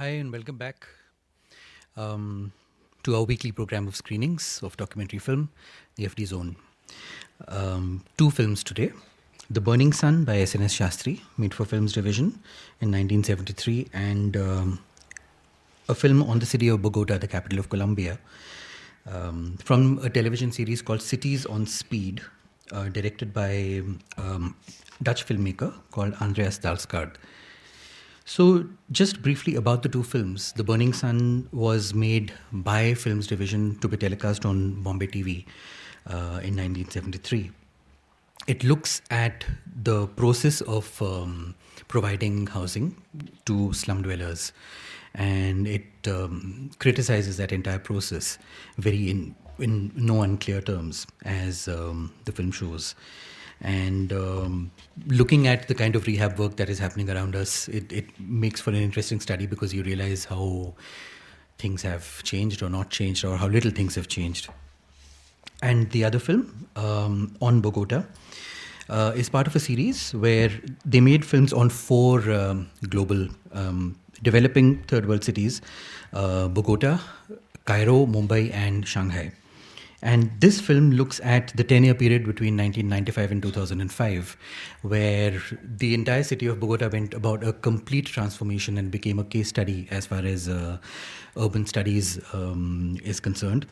Hi and welcome back to our weekly program of screenings of documentary film, the THEfdZONE. Two films today. The Burning Sun by SNS Sastry, made for Films Division in 1973, and a film on the city of Bogota, the capital of Colombia, from a television series called Cities on Speed, directed by Dutch filmmaker called Andreas Dalsgaard. So, just briefly about the two films. The Burning Sun was made by Films Division to be telecast on Bombay TV in 1973. It looks at the process of providing housing to slum dwellers, and it criticizes that entire process very in no unclear terms, as the film shows. And looking at the kind of rehab work that is happening around us, it makes for an interesting study, because you realize how things have changed or not changed, or how little things have changed. And the other film, on Bogota, is part of a series where they made films on four global developing third world cities: Bogota, Cairo, Mumbai, and Shanghai. And this film looks at the 10-year period between 1995 and 2005, where the entire city of Bogota went about a complete transformation and became a case study as far as urban studies is concerned.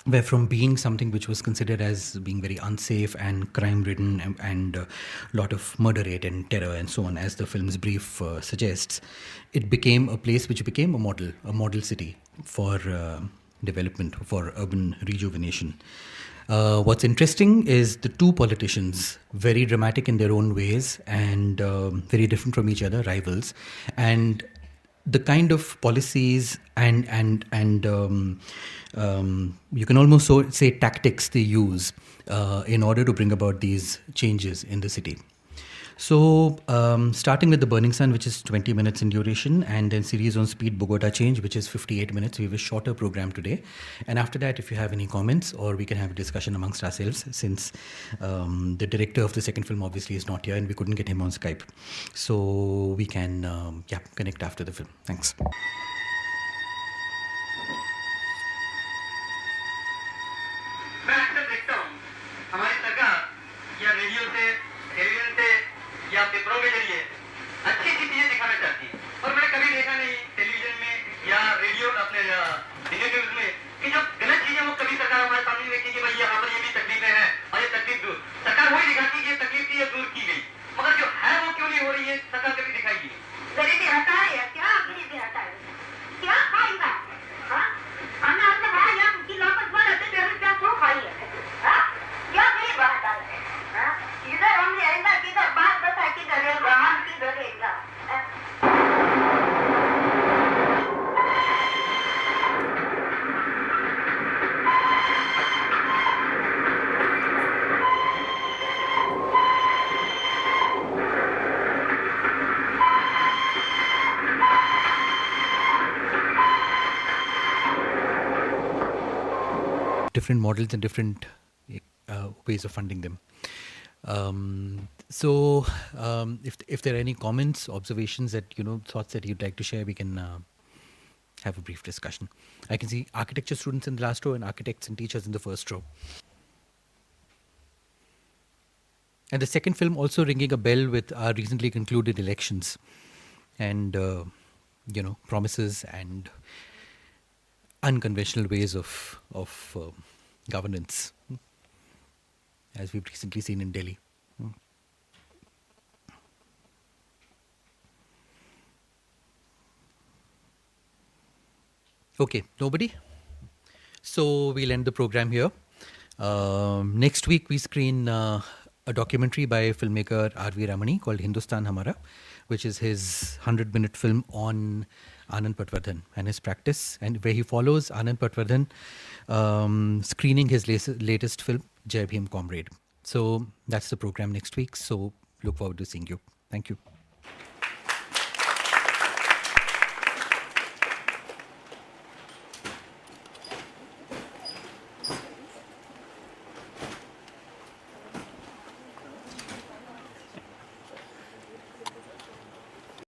Where from being something which was considered as being very unsafe and crime-ridden and a lot of murder rate and terror and so on, as the film's brief suggests, it became a place which became a model city for development, for urban rejuvenation. What's interesting is the two politicians, very dramatic in their own ways and very different from each other, rivals, and the kind of policies and you can almost say tactics they use in order to bring about these changes in the city. So, starting with The Burning Sun, which is 20 minutes in duration, and then Series on Speed, Bogota Change, which is 58 minutes. We have a shorter program today. And after that, if you have any comments, or we can have a discussion amongst ourselves, since the director of the second film obviously is not here and we couldn't get him on Skype. So we can connect after the film. Thanks. या पेपरों के जरिए अच्छी अच्छी चीजें दिखाना चाहती है, और मैंने कभी देखा नहीं टेलीविजन में या रेडियो अपने डिजिटल न्यूज में कि जो गलत चीजें वो कभी सरकार हमारे सामने देखी कि भाई यहाँ पर ये भी तकलीफें हैं और ये तकलीफ दूर, सरकार वही दिखाती है कि ये तकलीफ थी, ये दूर की गई, मगर जो है वो क्यों नहीं हो रही है, सरकार कभी दिखाएगी। गरीबी हटा है क्या? गरीबी हटा है क्या? खाएगा हमने आपने कहा यहाँ की लापत वाले थे बेरोजगार क्यों खाई है? क्या गरीब हटा है? इधर हमने ऐसा किधर बात बता किधर है हम किधर रहेगा? Different models and different ways of funding them. If there are any comments, observations that thoughts that you'd like to share, we can have a brief discussion. I can see architecture students in the last row and architects and teachers in the first row. And the second film also ringing a bell with our recently concluded elections and promises and unconventional ways of governance, as we've recently seen in Delhi. Okay, nobody? So we'll end the program here. Next week we screen a documentary by filmmaker R.V. Ramani called Hindustan Hamara, which is his 100-minute film on Anand Patwardhan and his practice, and where he follows Anand Patwardhan screening his latest film, Jai Bhim Comrade. So that's the program next week. So look forward to seeing you. Thank you.